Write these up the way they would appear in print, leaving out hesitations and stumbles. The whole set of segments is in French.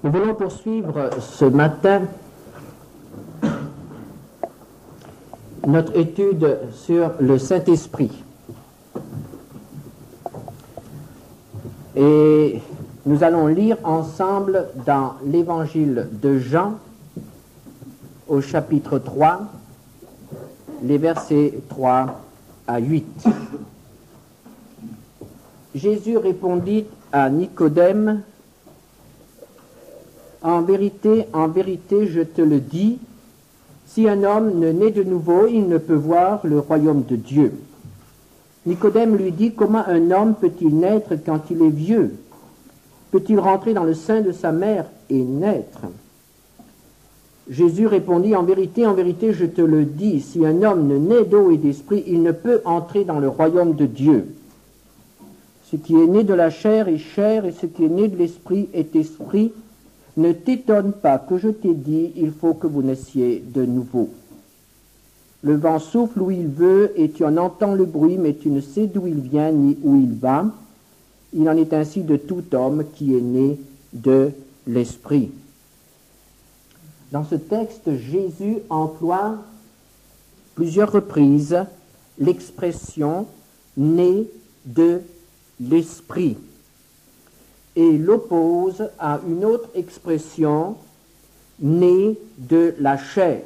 Nous voulons poursuivre ce matin notre étude sur le Saint-Esprit. Et nous allons lire ensemble dans l'Évangile de Jean, au chapitre 3, les versets 3 à 8. Jésus répondit à Nicodème: en vérité, je te le dis, si un homme ne naît de nouveau, il ne peut voir le royaume de Dieu. Nicodème lui dit: comment un homme peut-il naître quand il est vieux? Peut-il rentrer dans le sein de sa mère et naître? Jésus répondit: en vérité, je te le dis, si un homme ne naît d'eau et d'esprit, il ne peut entrer dans le royaume de Dieu. Ce qui est né de la chair est chair, et ce qui est né de l'esprit est esprit. Ne t'étonne pas que je t'ai dit, il faut que vous naissiez de nouveau. Le vent souffle où il veut, et tu en entends le bruit, mais tu ne sais d'où il vient ni où il va. Il en est ainsi de tout homme qui est né de l'esprit. Dans ce texte, Jésus emploie plusieurs reprises l'expression « né de l'esprit » et l'oppose à une autre expression « né de la chair ».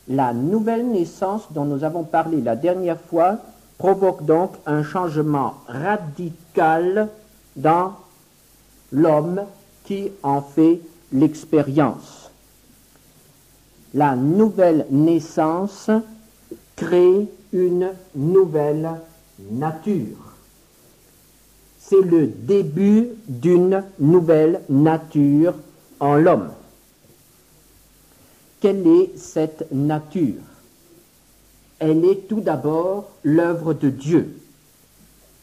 La nouvelle naissance dont nous avons parlé la dernière fois provoque donc un changement radical dans l'homme qui en fait l'expérience. La nouvelle naissance crée une nouvelle nature. C'est le début d'une nouvelle nature en l'homme. Quelle est cette nature? Elle est tout d'abord l'œuvre de Dieu.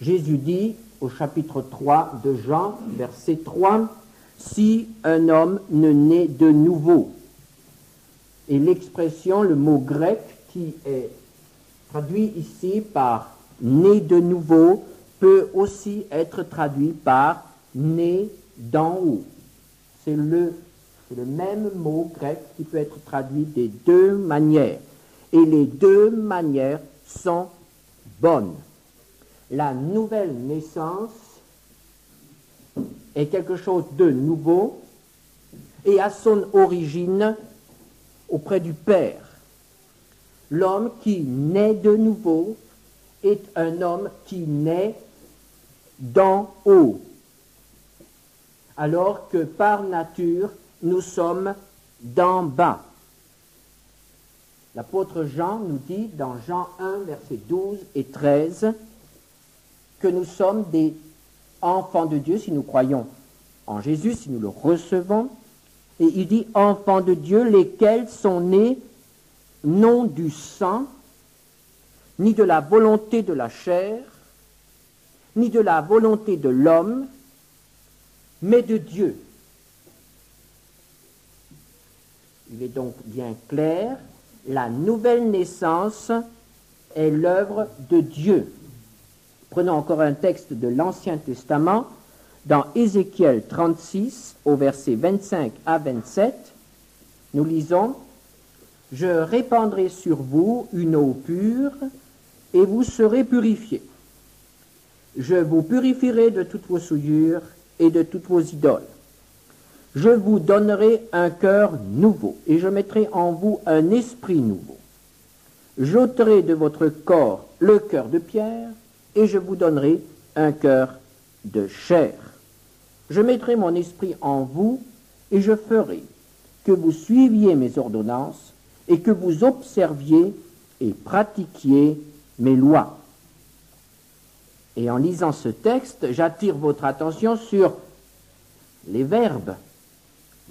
Jésus dit au chapitre 3 de Jean, verset 3, « Si un homme ne naît de nouveau », et l'expression, le mot grec qui est traduit ici par « né de nouveau », peut aussi être traduit par « né d'en haut ». C'est le même mot grec qui peut être traduit des deux manières. Et les deux manières sont bonnes. La nouvelle naissance est quelque chose de nouveau et a son origine auprès du Père. L'homme qui naît de nouveau est un homme qui naît d'en haut, alors que par nature, nous sommes d'en bas. L'apôtre Jean nous dit dans Jean 1, versets 12 et 13, que nous sommes des enfants de Dieu si nous croyons en Jésus, si nous le recevons. Et il dit enfants de Dieu, lesquels sont nés non du sang, ni de la volonté de la chair, ni de la volonté de l'homme, mais de Dieu. Il est donc bien clair, la nouvelle naissance est l'œuvre de Dieu. Prenons encore un texte de l'Ancien Testament, dans Ézéchiel 36, au verset 25 à 27, nous lisons « Je répandrai sur vous une eau pure, et vous serez purifiés. Je vous purifierai de toutes vos souillures et de toutes vos idoles. Je vous donnerai un cœur nouveau, et je mettrai en vous un esprit nouveau. J'ôterai de votre corps le cœur de pierre, et je vous donnerai un cœur de chair. Je mettrai mon esprit en vous, et je ferai que vous suiviez mes ordonnances, et que vous observiez et pratiquiez mes lois. » Et en lisant ce texte, j'attire votre attention sur les verbes,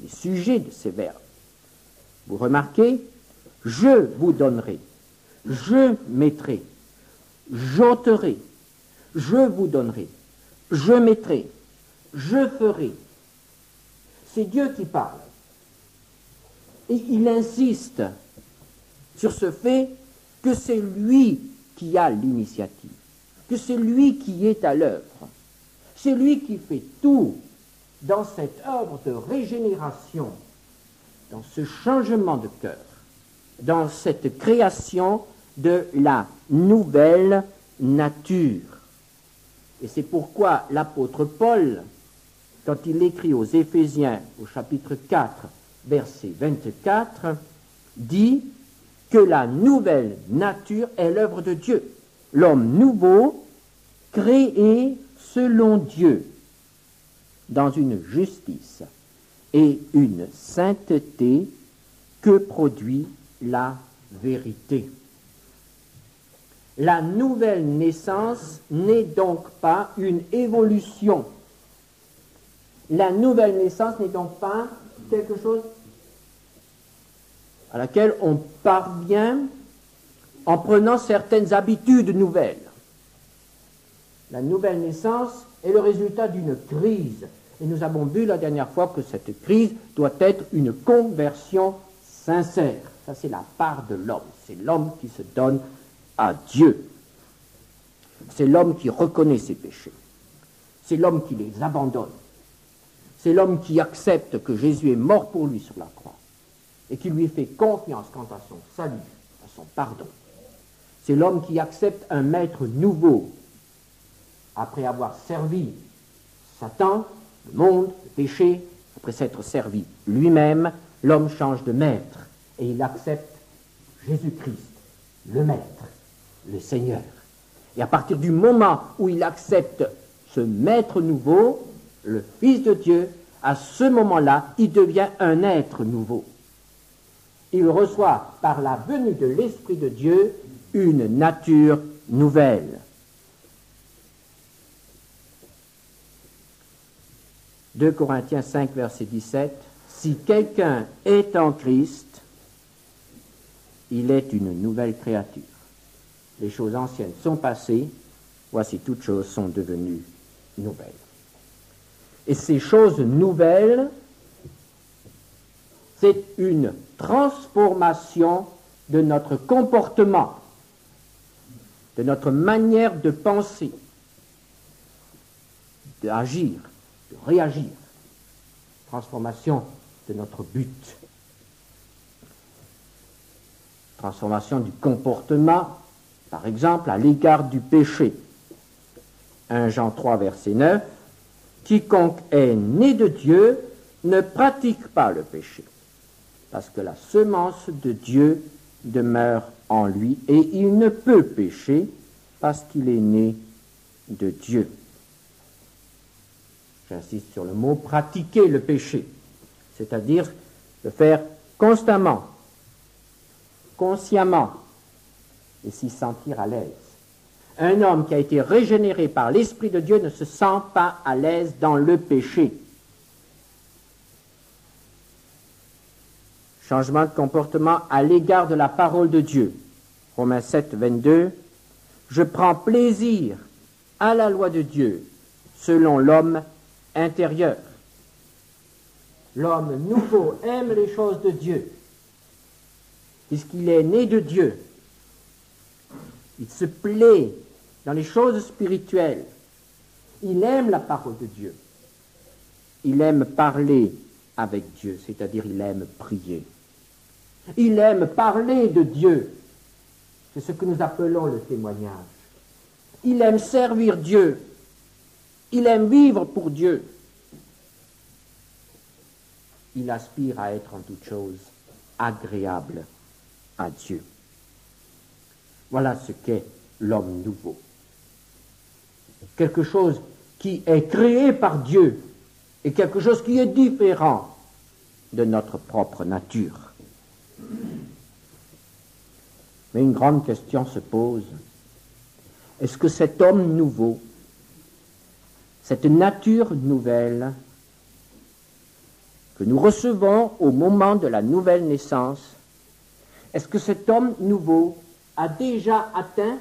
les sujets de ces verbes. Vous remarquez, je vous donnerai, je mettrai, j'ôterai, je vous donnerai, je mettrai, je ferai. C'est Dieu qui parle. Et il insiste sur ce fait que c'est lui qui a l'initiative, que c'est lui qui est à l'œuvre. C'est lui qui fait tout dans cette œuvre de régénération, dans ce changement de cœur, dans cette création de la nouvelle nature. Et c'est pourquoi l'apôtre Paul, quand il écrit aux Éphésiens au chapitre 4, verset 24, dit que la nouvelle nature est l'œuvre de Dieu, l'homme nouveau, créé selon Dieu, dans une justice et une sainteté que produit la vérité. La nouvelle naissance n'est donc pas une évolution. La nouvelle naissance n'est donc pas quelque chose à laquelle on parvient en prenant certaines habitudes nouvelles. La nouvelle naissance est le résultat d'une crise. Et nous avons vu la dernière fois que cette crise doit être une conversion sincère. Ça, c'est la part de l'homme. C'est l'homme qui se donne à Dieu. C'est l'homme qui reconnaît ses péchés. C'est l'homme qui les abandonne. C'est l'homme qui accepte que Jésus est mort pour lui sur la croix et qui lui fait confiance quant à son salut, à son pardon. C'est l'homme qui accepte un maître nouveau après avoir servi Satan, le monde, le péché, après s'être servi lui-même. L'homme change de maître et il accepte Jésus-Christ, le maître, le Seigneur. Et à partir du moment où il accepte ce maître nouveau, le Fils de Dieu, à ce moment-là, il devient un être nouveau. Il reçoit par la venue de l'Esprit de Dieu une nature nouvelle. 2 Corinthiens 5, verset 17, « Si quelqu'un est en Christ, il est une nouvelle créature. Les choses anciennes sont passées, voici toutes choses sont devenues nouvelles. » Et ces choses nouvelles, c'est une transformation de notre comportement, de notre manière de penser, d'agir, de réagir. Transformation de notre but. Transformation du comportement, par exemple, à l'égard du péché. 1 Jean 3, verset 9. Quiconque est né de Dieu ne pratique pas le péché, parce que la semence de Dieu demeure en lui, et il ne peut pécher parce qu'il est né de Dieu. J'insiste sur le mot pratiquer le péché, c'est-à-dire le faire constamment, consciemment, et s'y sentir à l'aise. Un homme qui a été régénéré par l'Esprit de Dieu ne se sent pas à l'aise dans le péché. Changement de comportement à l'égard de la parole de Dieu. Romains 7, 22. Je prends plaisir à la loi de Dieu selon l'homme intérieur. L'homme nouveau aime les choses de Dieu, puisqu'il est né de Dieu. Il se plaît dans les choses spirituelles. Il aime la parole de Dieu. Il aime parler avec Dieu, c'est-à-dire il aime prier. Il aime parler de Dieu. C'est ce que nous appelons le témoignage. Il aime servir Dieu. Il aime vivre pour Dieu. Il aspire à être en toute chose agréable à Dieu. Voilà ce qu'est l'homme nouveau. Quelque chose qui est créé par Dieu et quelque chose qui est différent de notre propre nature. Mais une grande question se pose. Est-ce que cet homme nouveau, cette nature nouvelle que nous recevons au moment de la nouvelle naissance, est-ce que cet homme nouveau a déjà atteint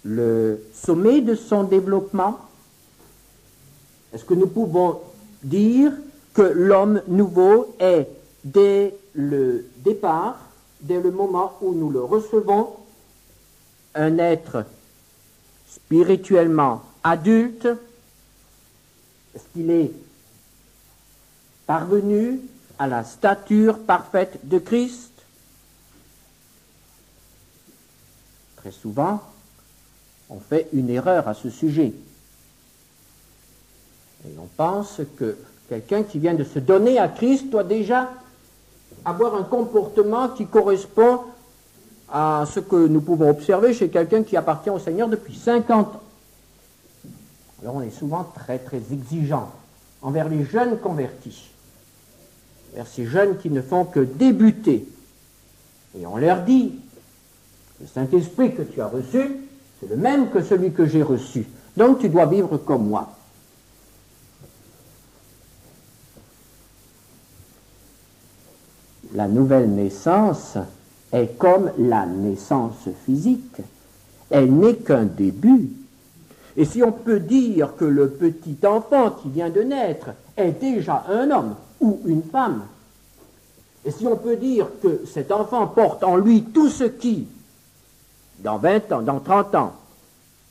le sommet de son développement? Est-ce que nous pouvons dire que l'homme nouveau est, dès le départ, dès le moment où nous le recevons, un être spirituellement adulte, Est-ce qu'il est parvenu à la stature parfaite de Christ? Très souvent, on fait une erreur à ce sujet. Et on pense que quelqu'un qui vient de se donner à Christ doit déjà avoir un comportement qui correspond à ce que nous pouvons observer chez quelqu'un qui appartient au Seigneur depuis 50 ans. Alors on est souvent très très exigeant envers les jeunes convertis, vers ces jeunes qui ne font que débuter. Et on leur dit, le Saint-Esprit que tu as reçu, c'est le même que celui que j'ai reçu. Donc tu dois vivre comme moi. La nouvelle naissance est comme la naissance physique. Elle n'est qu'un début. Et si on peut dire que le petit enfant qui vient de naître est déjà un homme ou une femme, et si on peut dire que cet enfant porte en lui tout ce qui, dans 20 ans, dans 30 ans,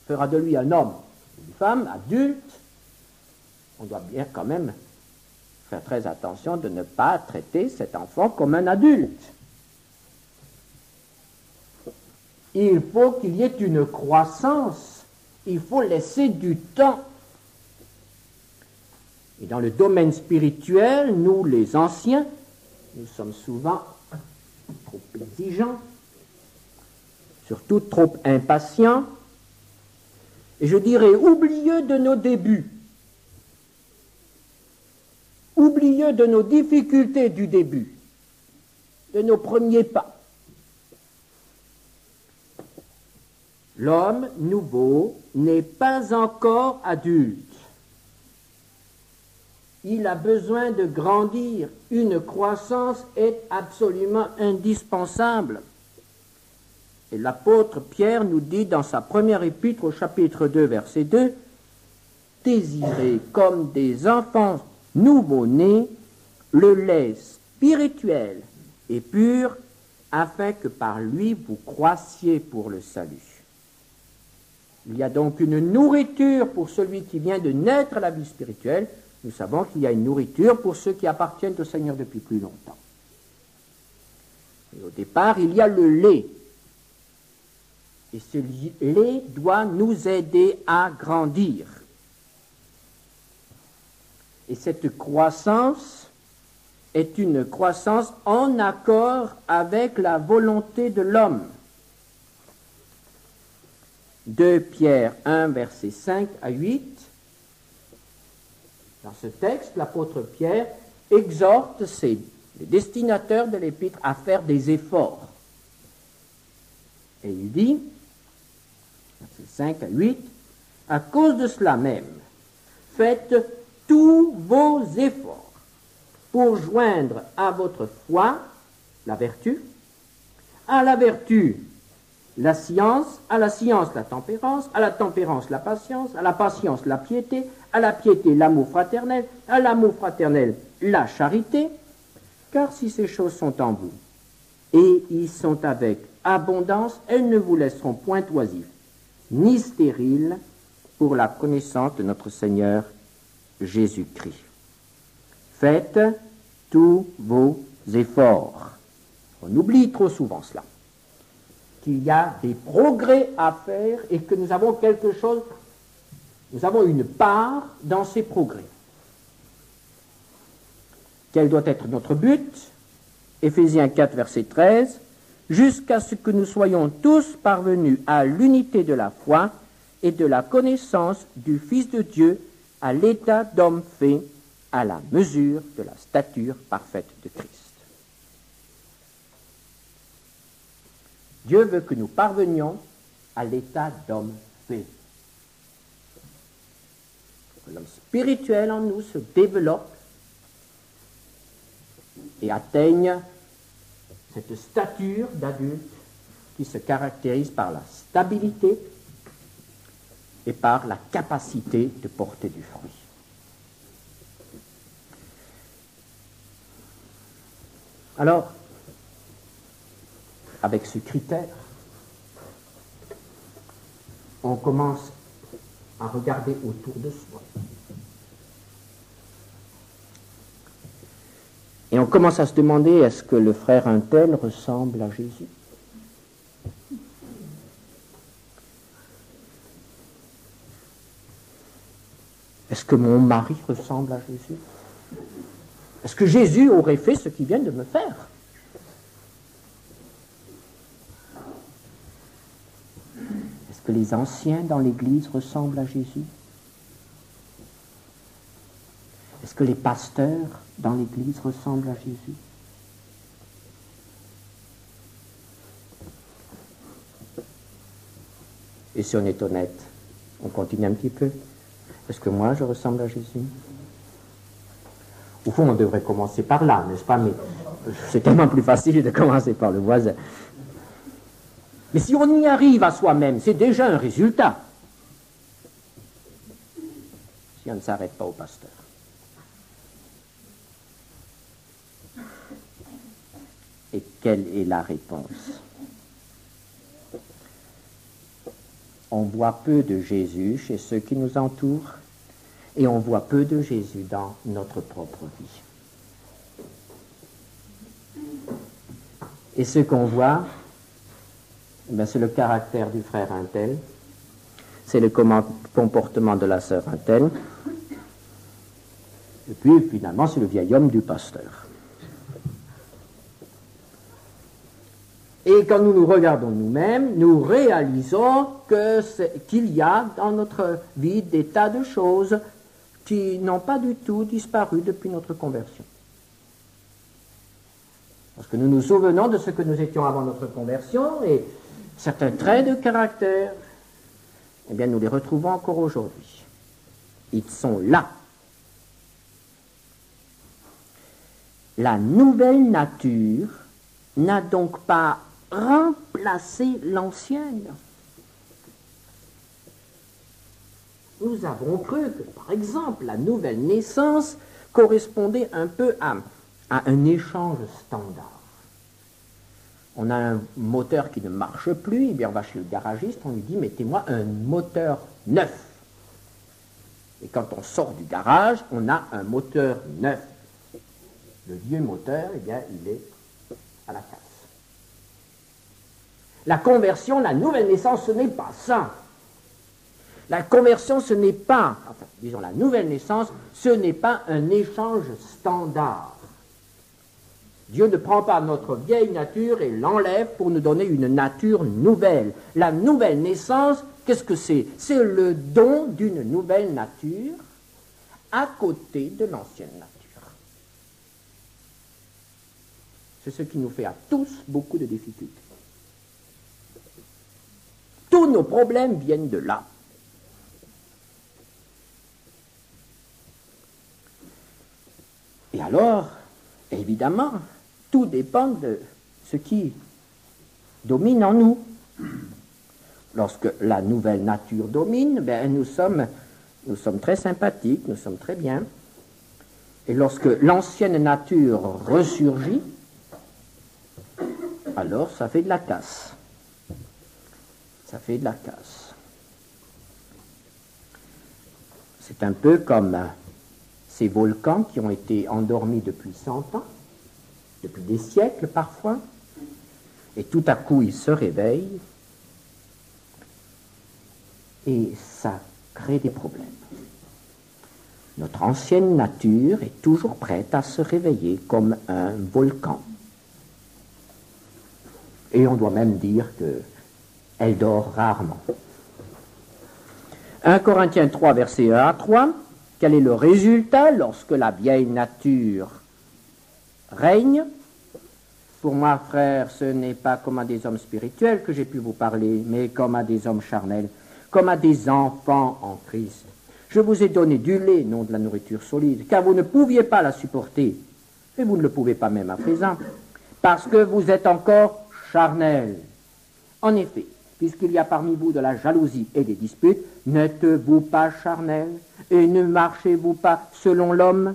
fera de lui un homme, une femme, adulte, on doit bien quand même faire très attention de ne pas traiter cet enfant comme un adulte. Il faut qu'il y ait une croissance, il faut laisser du temps. Et dans le domaine spirituel, nous les anciens, nous sommes souvent trop exigeants, surtout trop impatients, et je dirais oublieux de nos débuts, oublieux de nos difficultés du début, de nos premiers pas. L'homme nouveau n'est pas encore adulte. Il a besoin de grandir. Une croissance est absolument indispensable. Et l'apôtre Pierre nous dit dans sa première épître au chapitre 2, verset 2, « Désirez comme des enfants nouveau-nés le lait spirituel et pur, afin que par lui vous croissiez pour le salut. » Il y a donc une nourriture pour celui qui vient de naître à la vie spirituelle. Nous savons qu'il y a une nourriture pour ceux qui appartiennent au Seigneur depuis plus longtemps. Et au départ, il y a le lait. Et ce lait doit nous aider à grandir. Et cette croissance est une croissance en accord avec la volonté de l'homme. 2 Pierre 1, versets 5 à 8. Dans ce texte, l'apôtre Pierre exhorte les destinataires de l'épître à faire des efforts. Et il dit, versets 5 à 8, « À cause de cela même, faites tous vos efforts pour joindre à votre foi la vertu, à la vertu la science, à la science la tempérance, à la tempérance la patience, à la patience la piété, à la piété l'amour fraternel, à l'amour fraternel la charité, car si ces choses sont en vous, et y sont avec abondance, elles ne vous laisseront point oisifs, ni stériles pour la connaissance de notre Seigneur Jésus-Christ. Faites tous vos efforts. On oublie trop souvent cela, qu'il y a des progrès à faire et que nous avons quelque chose, nous avons une part dans ces progrès. Quel doit être notre but? Éphésiens 4, verset 13, « Jusqu'à ce que nous soyons tous parvenus à l'unité de la foi et de la connaissance du Fils de Dieu, à l'état d'homme fait, à la mesure de la stature parfaite de Christ. » Dieu veut que nous parvenions à l'état d'homme fait. Que l'homme spirituel en nous se développe et atteigne cette stature d'adulte qui se caractérise par la stabilité et par la capacité de porter du fruit. Alors, avec ce critère, on commence à regarder autour de soi. Et on commence à se demander, est-ce que le frère un tel ressemble à Jésus? Est-ce que mon mari ressemble à Jésus? Est-ce que Jésus aurait fait ce qu'il vient de me faire? Est-ce que les anciens dans l'Église ressemblent à Jésus? Est-ce que les pasteurs dans l'Église ressemblent à Jésus? Et si on est honnête, on continue un petit peu. Est-ce que moi, je ressemble à Jésus? Au fond, on devrait commencer par là, n'est-ce pas? Mais c'est tellement plus facile de commencer par le voisin. Mais si on y arrive à soi-même, c'est déjà un résultat. Si on ne s'arrête pas au pasteur. Et quelle est la réponse? On voit peu de Jésus chez ceux qui nous entourent et on voit peu de Jésus dans notre propre vie. Et ce qu'on voit, c'est le caractère du frère un tel, c'est le comportement de la sœur un tel, et puis finalement c'est le vieil homme du pasteur. Et quand nous nous regardons nous-mêmes, nous réalisons qu'il y a dans notre vie des tas de choses qui n'ont pas du tout disparu depuis notre conversion. Parce que nous nous souvenons de ce que nous étions avant notre conversion et certains traits de caractère, eh bien nous les retrouvons encore aujourd'hui. Ils sont là. La nouvelle nature n'a donc pas remplacé l'ancienne. Nous avons cru que, par exemple, la nouvelle naissance correspondait un peu à un échange standard. On a un moteur qui ne marche plus, et bien on va chez le garagiste, on lui dit « mettez-moi un moteur neuf ». Et quand on sort du garage, on a un moteur neuf. Le vieux moteur, eh bien, il est à la casse. La conversion, la nouvelle naissance, ce n'est pas ça. La conversion, ce n'est pas, enfin, disons la nouvelle naissance, ce n'est pas un échange standard. Dieu ne prend pas notre vieille nature et l'enlève pour nous donner une nature nouvelle. La nouvelle naissance, qu'est-ce que c'est? C'est le don d'une nouvelle nature à côté de l'ancienne nature. C'est ce qui nous fait à tous beaucoup de difficultés. Tous nos problèmes viennent de là. Et alors, évidemment, tout dépend de ce qui domine en nous. Lorsque la nouvelle nature domine, nous sommes très sympathiques, nous sommes très bien. Et lorsque l'ancienne nature ressurgit, alors ça fait de la casse. Ça fait de la casse. C'est un peu comme ces volcans qui ont été endormis depuis 100 ans, depuis des siècles parfois, et tout à coup ils se réveillent, et ça crée des problèmes. Notre ancienne nature est toujours prête à se réveiller comme un volcan. Et on doit même dire qu'elle dort rarement. 1 Corinthiens 3, versets 1 à 3, quel est le résultat lorsque la vieille nature règne? Pour moi, frères, ce n'est pas comme à des hommes spirituels que j'ai pu vous parler, mais comme à des hommes charnels, comme à des enfants en Christ. Je vous ai donné du lait, non de la nourriture solide, car vous ne pouviez pas la supporter, et vous ne le pouvez pas même à présent, parce que vous êtes encore charnels. En effet, puisqu'il y a parmi vous de la jalousie et des disputes, n'êtes-vous pas charnels, et ne marchez-vous pas selon l'homme?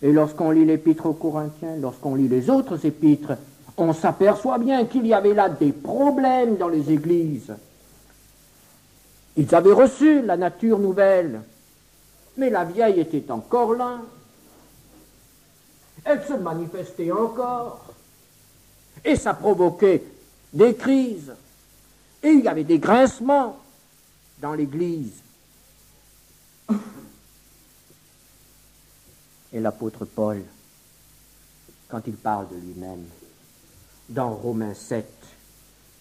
Et lorsqu'on lit l'épître aux Corinthiens, lorsqu'on lit les autres épîtres, on s'aperçoit bien qu'il y avait là des problèmes dans les églises. Ils avaient reçu la nature nouvelle, mais la vieille était encore là. elle se manifestait encore. Et ça provoquait des crises. Et il y avait des grincements dans l'Église. Et l'apôtre Paul, quand il parle de lui-même, dans Romains 7,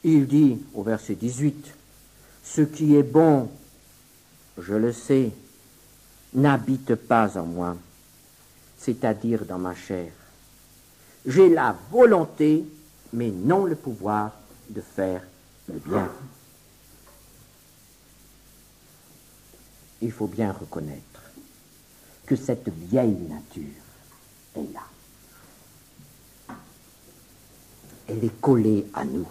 il dit au verset 18, « Ce qui est bon, je le sais, n'habite pas en moi, c'est-à-dire dans ma chair. J'ai la volonté, mais non le pouvoir de faire le bien. » Il faut bien reconnaître que cette vieille nature est là. Elle est collée à nous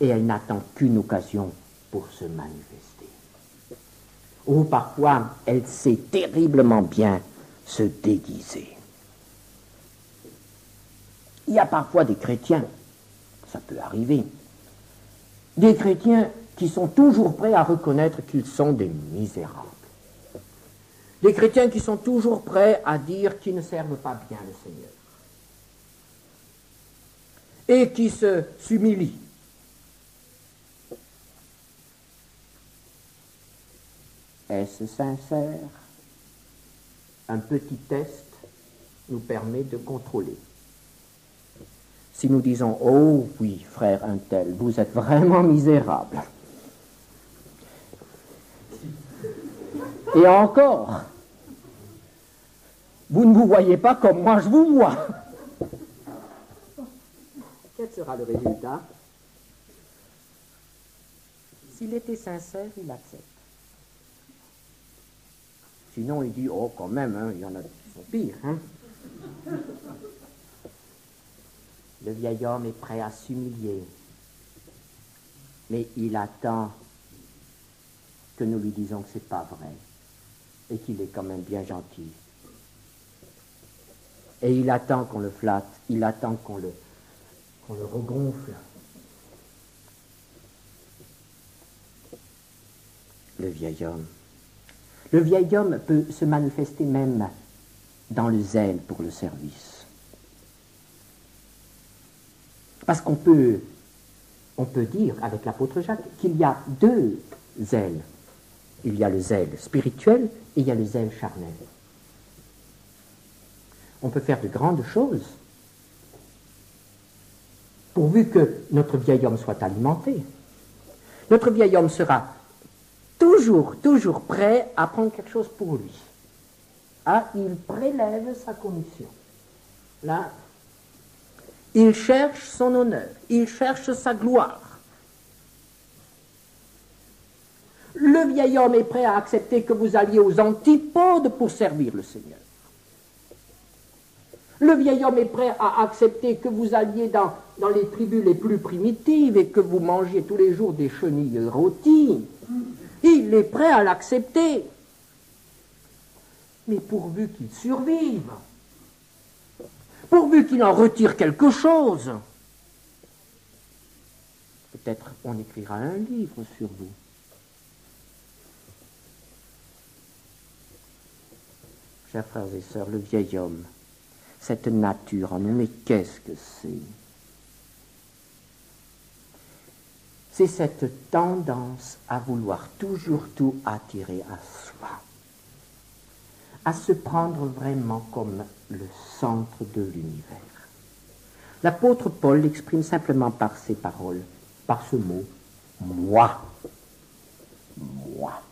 et elle n'attend qu'une occasion pour se manifester. Ou parfois, elle sait terriblement bien se déguiser. Il y a parfois des chrétiens, ça peut arriver, des chrétiens qui sont toujours prêts à reconnaître qu'ils sont des misérables. Des chrétiens qui sont toujours prêts à dire qu'ils ne servent pas bien le Seigneur. Et qui s'humilient. Est-ce sincère? Un petit test nous permet de contrôler. Si nous disons « Oh oui, frère un tel, vous êtes vraiment misérable. » Et encore, vous ne vous voyez pas comme moi je vous vois. Quel sera le résultat? S'il était sincère, il accepte. Sinon, il dit, oh, quand même, hein, il y en a qui sont pires. Hein. Le vieil homme est prêt à s'humilier, mais il attend que nous lui disions que ce n'est pas vrai et qu'il est quand même bien gentil. Et il attend qu'on le flatte, il attend qu'on le regonfle. Le vieil homme. Le vieil homme peut se manifester même dans le zèle pour le service. Parce qu'on peut dire avec l'apôtre Jacques qu'il y a deux zèles. Il y a le zèle spirituel et il y a le zèle charnel. On peut faire de grandes choses pourvu que notre vieil homme soit alimenté. Notre vieil homme sera toujours prêt à prendre quelque chose pour lui. Ah, il prélève sa commission. Là, il cherche son honneur, il cherche sa gloire. Le vieil homme est prêt à accepter que vous alliez aux antipodes pour servir le Seigneur. Le vieil homme est prêt à accepter que vous alliez dans les tribus les plus primitives et que vous mangiez tous les jours des chenilles rôties. Il est prêt à l'accepter. Mais pourvu qu'il survive, pourvu qu'il en retire quelque chose, peut-être on écrira un livre sur vous. Chers frères et sœurs, le vieil homme, cette nature en nous, mais qu'est-ce que c'est? C'est cette tendance à vouloir toujours tout attirer à soi, à se prendre vraiment comme le centre de l'univers. L'apôtre Paul l'exprime simplement par ces paroles, par ce mot « moi ». Moi.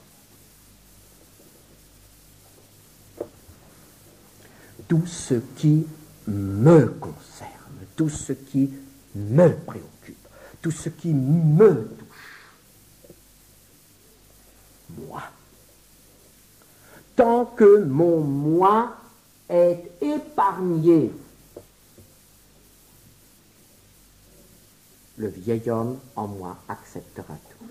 Tout ce qui me concerne, tout ce qui me préoccupe, tout ce qui me touche. Moi. Tant que mon moi est épargné, le vieil homme en moi acceptera tout.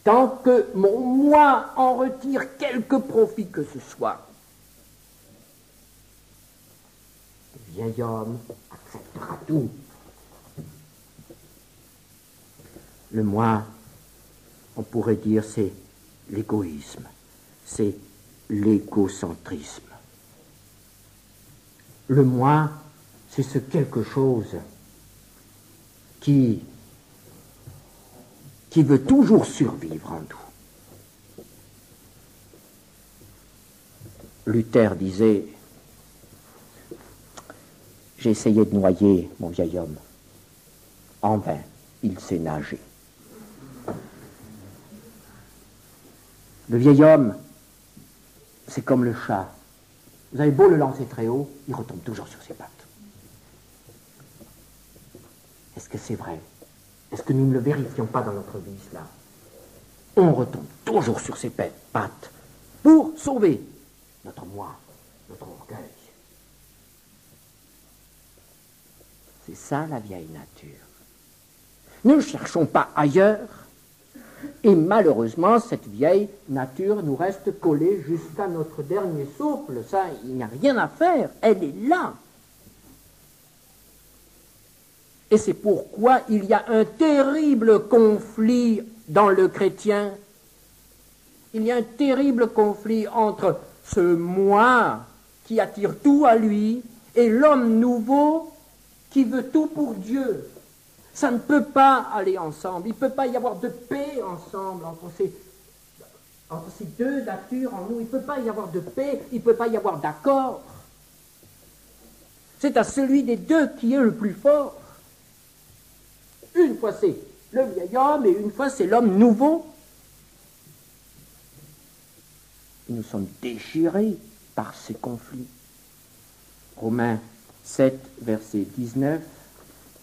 Tant que mon moi en retire quelque profit que ce soit, le vieil homme acceptera tout. Le moi, on pourrait dire, c'est l'égoïsme, c'est l'égocentrisme. Le moi, c'est ce quelque chose qui veut toujours survivre en nous. Luther disait, j'ai essayé de noyer mon vieil homme. En vain, il sait nager. Le vieil homme, c'est comme le chat. Vous avez beau le lancer très haut, il retombe toujours sur ses pattes. Est-ce que c'est vrai? Est-ce que nous ne le vérifions pas dans notre vie, cela? On retombe toujours sur ses pattes pour sauver notre moi, notre orgueil. C'est ça la vieille nature. Ne cherchons pas ailleurs. Et malheureusement, cette vieille nature nous reste collée jusqu'à notre dernier souffle. Ça, il n'y a rien à faire. Elle est là. Et c'est pourquoi il y a un terrible conflit dans le chrétien. Il y a un terrible conflit entre ce moi qui attire tout à lui et l'homme nouveau qui veut tout pour Dieu. Ça ne peut pas aller ensemble. Il ne peut pas y avoir de paix ensemble entre ces deux natures en nous. Il ne peut pas y avoir de paix, il ne peut pas y avoir d'accord. C'est à celui des deux qui est le plus fort. Une fois c'est le vieil homme et une fois c'est l'homme nouveau. Et nous sommes déchirés par ces conflits. Romains 7, versets 19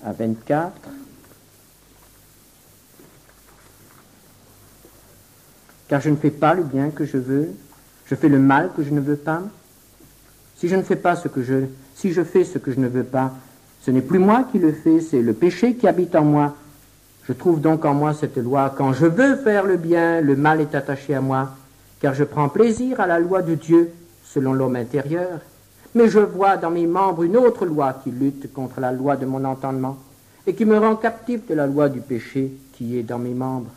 à 24. Car je ne fais pas le bien que je veux, je fais le mal que je ne veux pas. Si je fais ce que je ne veux pas, ce n'est plus moi qui le fais, c'est le péché qui habite en moi. Je trouve donc en moi cette loi. Quand je veux faire le bien, le mal est attaché à moi, car je prends plaisir à la loi de Dieu, selon l'homme intérieur. Mais je vois dans mes membres une autre loi qui lutte contre la loi de mon entendement et qui me rend captif de la loi du péché qui est dans mes membres.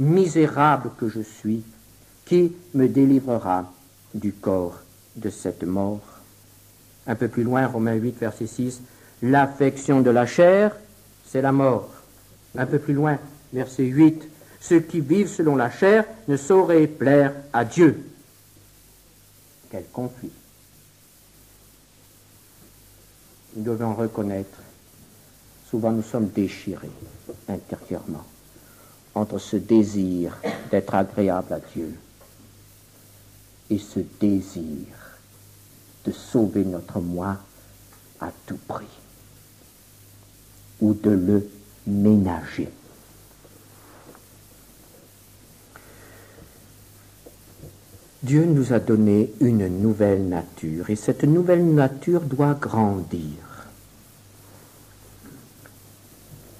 Misérable que je suis, qui me délivrera du corps de cette mort? Un peu plus loin, Romains 8, verset 6, l'affection de la chair, c'est la mort. Un peu plus loin, verset 8, ceux qui vivent selon la chair ne sauraient plaire à Dieu. Quel conflit! Nous devons reconnaître, souvent nous sommes déchirés intérieurement entre ce désir d'être agréable à Dieu et ce désir de sauver notre moi à tout prix ou de le ménager. Dieu nous a donné une nouvelle nature et cette nouvelle nature doit grandir.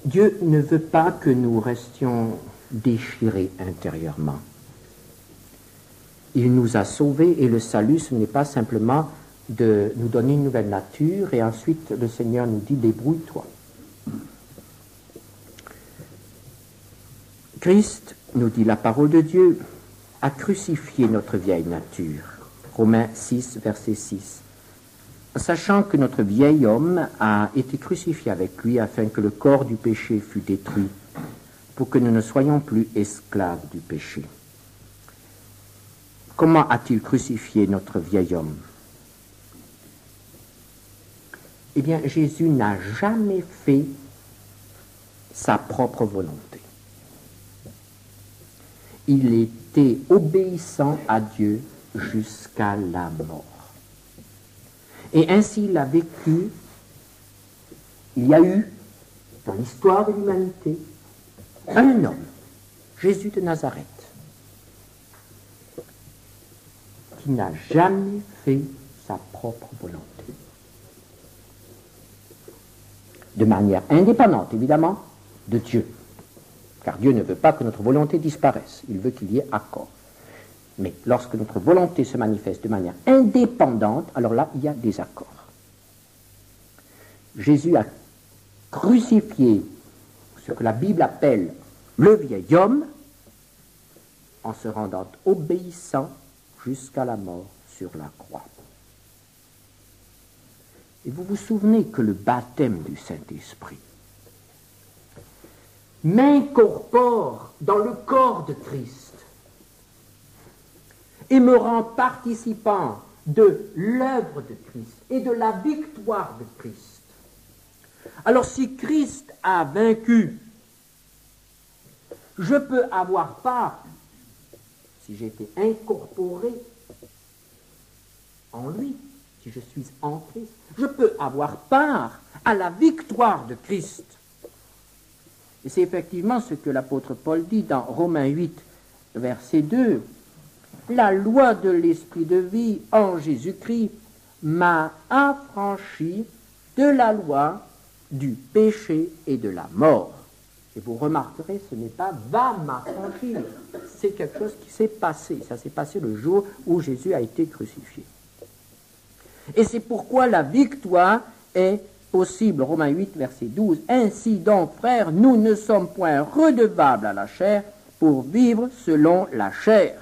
Dieu ne veut pas que nous restions déchirés intérieurement. Il nous a sauvés et le salut, ce n'est pas simplement de nous donner une nouvelle nature et ensuite le Seigneur nous dit débrouille-toi. Christ, nous dit la parole de Dieu, a crucifié notre vieille nature. Romains 6, verset 6. Sachant que notre vieil homme a été crucifié avec lui afin que le corps du péché fût détruit, pour que nous ne soyons plus esclaves du péché. Comment a-t-il crucifié notre vieil homme? Eh bien, Jésus n'a jamais fait sa propre volonté. Il était obéissant à Dieu jusqu'à la mort. Et ainsi il a vécu. Il y a eu, dans l'histoire de l'humanité, un homme, Jésus de Nazareth, qui n'a jamais fait sa propre volonté. De manière indépendante, évidemment, de Dieu. Car Dieu ne veut pas que notre volonté disparaisse. Il veut qu'il y ait accord. Mais lorsque notre volonté se manifeste de manière indépendante, alors là, il y a des accords. Jésus a crucifié ce que la Bible appelle le vieil homme en se rendant obéissant jusqu'à la mort sur la croix. Et vous vous souvenez que le baptême du Saint-Esprit m'incorpore dans le corps de Christ et me rend participant de l'œuvre de Christ et de la victoire de Christ. Alors si Christ a vaincu, je peux avoir part, si j'ai été incorporé en lui, si je suis en Christ, je peux avoir part à la victoire de Christ. Et c'est effectivement ce que l'apôtre Paul dit dans Romains 8, verset 2. La loi de l'esprit de vie en Jésus-Christ m'a affranchi de la loi du péché et de la mort. Et vous remarquerez, ce n'est pas « va m'affranchir », c'est quelque chose qui s'est passé. Ça s'est passé le jour où Jésus a été crucifié. Et c'est pourquoi la victoire est possible. Romains 8, verset 12. Ainsi donc, frères, nous ne sommes point redevables à la chair pour vivre selon la chair.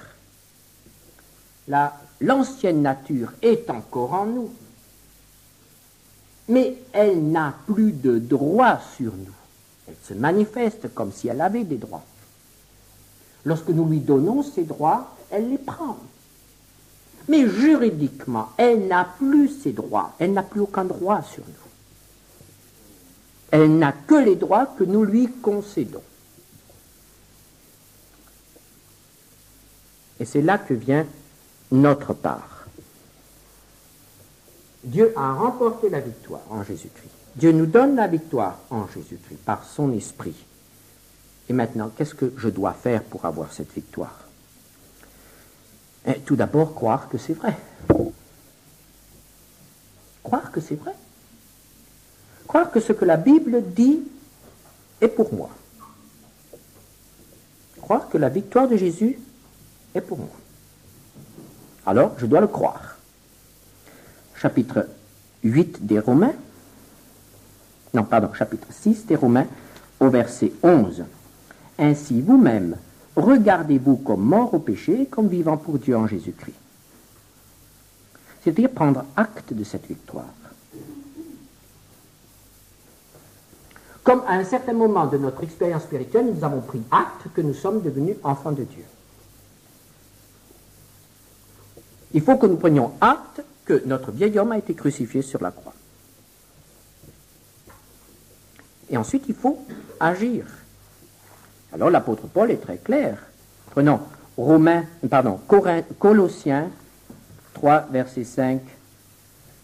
L'ancienne nature est encore en nous, mais elle n'a plus de droit sur nous. Elle se manifeste comme si elle avait des droits. Lorsque nous lui donnons ses droits, elle les prend. Mais juridiquement, elle n'a plus ses droits. Elle n'a plus aucun droit sur nous. Elle n'a que les droits que nous lui concédons. Et c'est là que vient notre part. Dieu a remporté la victoire en Jésus-Christ. Dieu nous donne la victoire en Jésus-Christ par son esprit. Et maintenant, qu'est-ce que je dois faire pour avoir cette victoire? Et tout d'abord, croire que c'est vrai. Croire que c'est vrai. Croire que ce que la Bible dit est pour moi. Croire que la victoire de Jésus est pour moi. Alors, je dois le croire. Chapitre 8 des Romains, chapitre 6 des Romains, au verset 11. Ainsi, vous-même, regardez-vous comme morts au péché et comme vivants pour Dieu en Jésus-Christ. C'est-à-dire prendre acte de cette victoire. Comme à un certain moment de notre expérience spirituelle, nous avons pris acte que nous sommes devenus enfants de Dieu. Il faut que nous prenions acte que notre vieil homme a été crucifié sur la croix. Et ensuite, il faut agir. Alors l'apôtre Paul est très clair. Prenons Colossiens 3, versets 5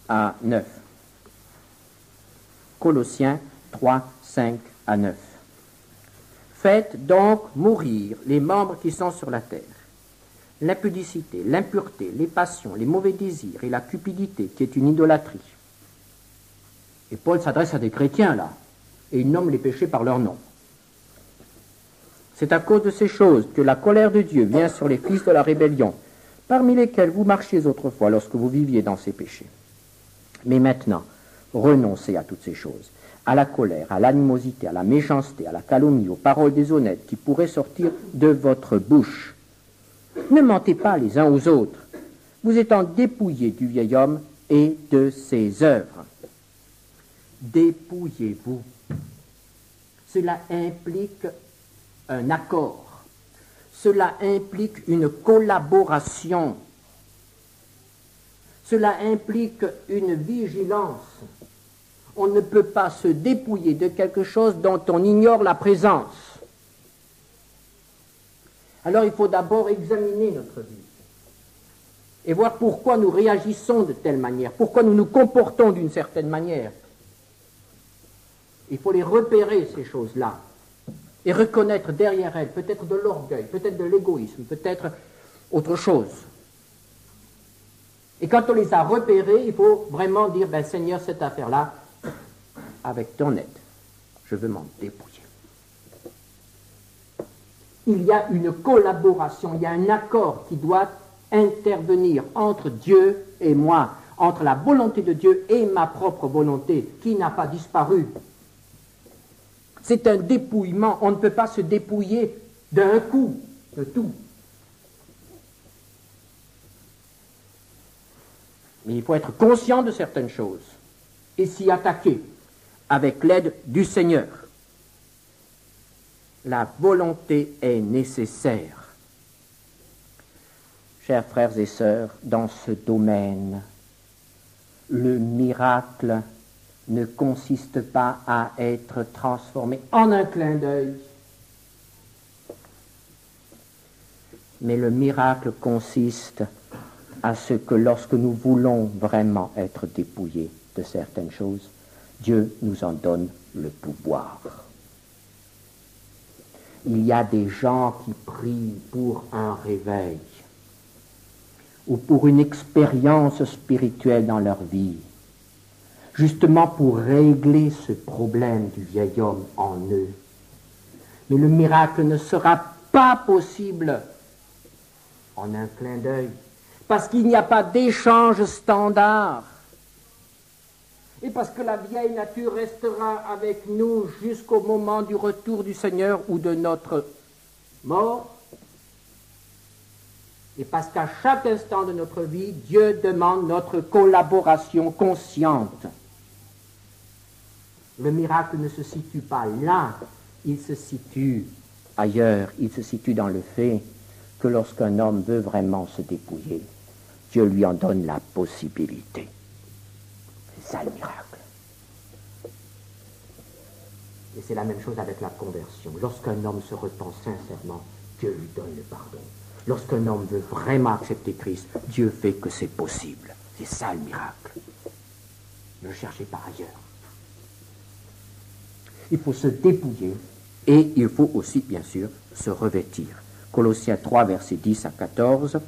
à 9. Colossiens 3, 5 à 9. Faites donc mourir les membres qui sont sur la terre. L'impudicité, l'impureté, les passions, les mauvais désirs et la cupidité, qui est une idolâtrie. Et Paul s'adresse à des chrétiens, là, et il nomme les péchés par leur nom. C'est à cause de ces choses que la colère de Dieu vient sur les fils de la rébellion, parmi lesquels vous marchiez autrefois lorsque vous viviez dans ces péchés. Mais maintenant, renoncez à toutes ces choses, à la colère, à l'animosité, à la méchanceté, à la calomnie, aux paroles déshonnêtes qui pourraient sortir de votre bouche. Ne mentez pas les uns aux autres, vous étant dépouillés du vieil homme et de ses œuvres. Dépouillez-vous. Cela implique un accord. Cela implique une collaboration. Cela implique une vigilance. On ne peut pas se dépouiller de quelque chose dont on ignore la présence. Alors il faut d'abord examiner notre vie et voir pourquoi nous réagissons de telle manière, pourquoi nous nous comportons d'une certaine manière. Il faut les repérer, ces choses-là, et reconnaître derrière elles peut-être de l'orgueil, peut-être de l'égoïsme, peut-être autre chose. Et quand on les a repérés, il faut vraiment dire, Seigneur, cette affaire-là, avec ton aide, je veux m'en dépouiller. Il y a une collaboration, il y a un accord qui doit intervenir entre Dieu et moi, entre la volonté de Dieu et ma propre volonté, qui n'a pas disparu. C'est un dépouillement, on ne peut pas se dépouiller d'un coup de tout. Mais il faut être conscient de certaines choses. et s'y attaquer avec l'aide du Seigneur. La volonté est nécessaire. Chers frères et sœurs, dans ce domaine, le miracle ne consiste pas à être transformé en un clin d'œil, mais le miracle consiste à ce que lorsque nous voulons vraiment être dépouillés de certaines choses, Dieu nous en donne le pouvoir. Il y a des gens qui prient pour un réveil ou pour une expérience spirituelle dans leur vie, justement pour régler ce problème du vieil homme en eux. Mais le miracle ne sera pas possible en un clin d'œil, parce qu'il n'y a pas d'échange standard, et parce que la vieille nature restera avec nous jusqu'au moment du retour du Seigneur ou de notre mort, et parce qu'à chaque instant de notre vie, Dieu demande notre collaboration consciente. Le miracle ne se situe pas là, il se situe ailleurs, il se situe dans le fait que lorsqu'un homme veut vraiment se dépouiller, Dieu lui en donne la possibilité. C'est ça le miracle. Et c'est la même chose avec la conversion. Lorsqu'un homme se repent sincèrement, Dieu lui donne le pardon. Lorsqu'un homme veut vraiment accepter Christ, Dieu fait que c'est possible. C'est ça le miracle. Ne le cherchez pas ailleurs. Il faut se dépouiller et il faut aussi, bien sûr, se revêtir. Colossiens 3, versets 10 à 14.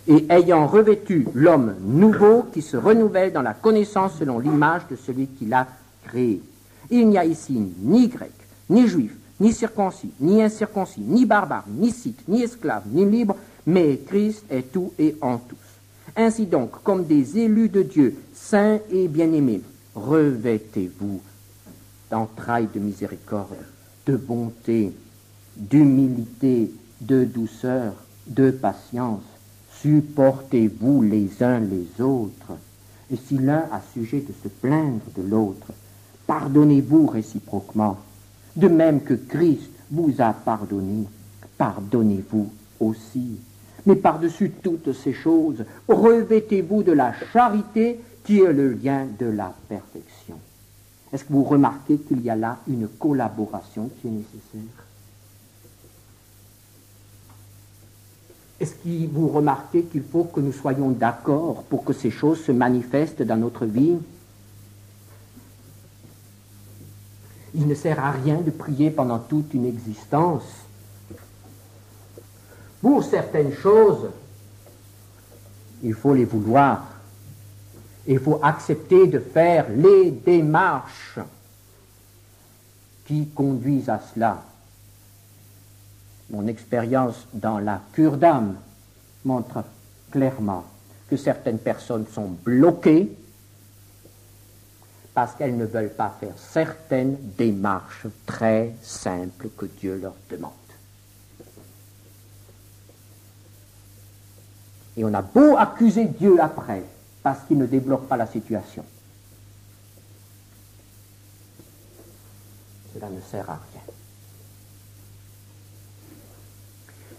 Et ayant revêtu l'homme nouveau qui se renouvelle dans la connaissance selon l'image de celui qui l'a créé. Il n'y a ici ni grec, ni juif, ni circoncis, ni incirconcis, ni barbare, ni scythe, ni esclave, ni libre, mais Christ est tout et en tous. Ainsi donc, comme des élus de Dieu, saints et bien-aimés, revêtez-vous d'entrailles de miséricorde, de bonté, d'humilité, de douceur, de patience. Supportez-vous les uns les autres. Et si l'un a sujet de se plaindre de l'autre, pardonnez-vous réciproquement. De même que Christ vous a pardonné, pardonnez-vous aussi. Mais par-dessus toutes ces choses, revêtez-vous de la charité qui est le lien de la perfection. Est-ce que vous remarquez qu'il y a là une collaboration qui est nécessaire? Est-ce que vous remarquez qu'il faut que nous soyons d'accord pour que ces choses se manifestent dans notre vie? Il ne sert à rien de prier pendant toute une existence. Pour certaines choses, il faut les vouloir. Il faut accepter de faire les démarches qui conduisent à cela. Mon expérience dans la cure d'âme montre clairement que certaines personnes sont bloquées parce qu'elles ne veulent pas faire certaines démarches très simples que Dieu leur demande. Et on a beau accuser Dieu après, parce qu'il ne débloque pas la situation. Cela ne sert à rien.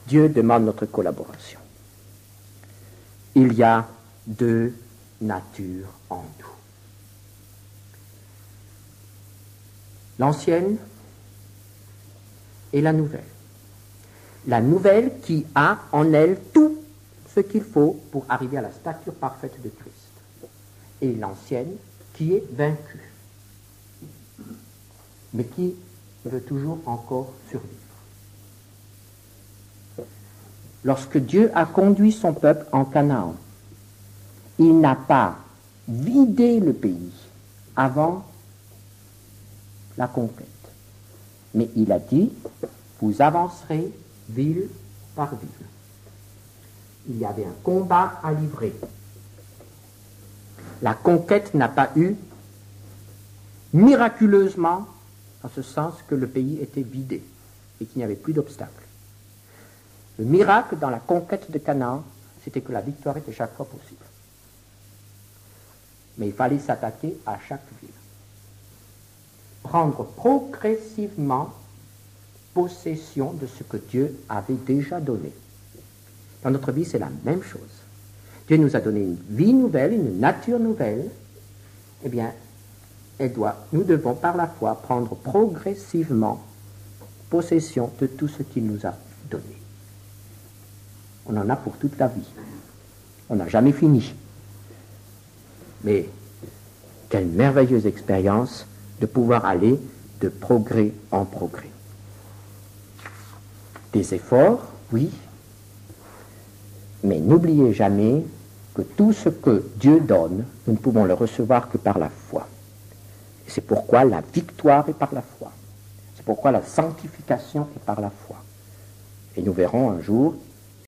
Dieu demande notre collaboration. Il y a deux natures en nous. L'ancienne et la nouvelle. La nouvelle qui a en elle tout ce qu'il faut pour arriver à la stature parfaite de Christ. Et l'ancienne qui est vaincue, mais qui veut toujours encore survivre. Lorsque Dieu a conduit son peuple en Canaan, il n'a pas vidé le pays avant la conquête. Mais il a dit, vous avancerez ville par ville. Il y avait un combat à livrer. La conquête n'a pas eu miraculeusement, en ce sens que le pays était vidé et qu'il n'y avait plus d'obstacles. Le miracle dans la conquête de Canaan, c'était que la victoire était chaque fois possible. mais il fallait s'attaquer à chaque ville. Prendre progressivement possession de ce que Dieu avait déjà donné. Dans notre vie, c'est la même chose. Dieu nous a donné une vie nouvelle, une nature nouvelle. Eh bien, nous devons par la foi prendre progressivement possession de tout ce qu'il nous a donné. On en a pour toute la vie. On n'a jamais fini. Mais quelle merveilleuse expérience de pouvoir aller de progrès en progrès. Des efforts, oui, mais n'oubliez jamais que tout ce que Dieu donne, nous ne pouvons le recevoir que par la foi. Et c'est pourquoi la victoire est par la foi. C'est pourquoi la sanctification est par la foi. Et nous verrons un jour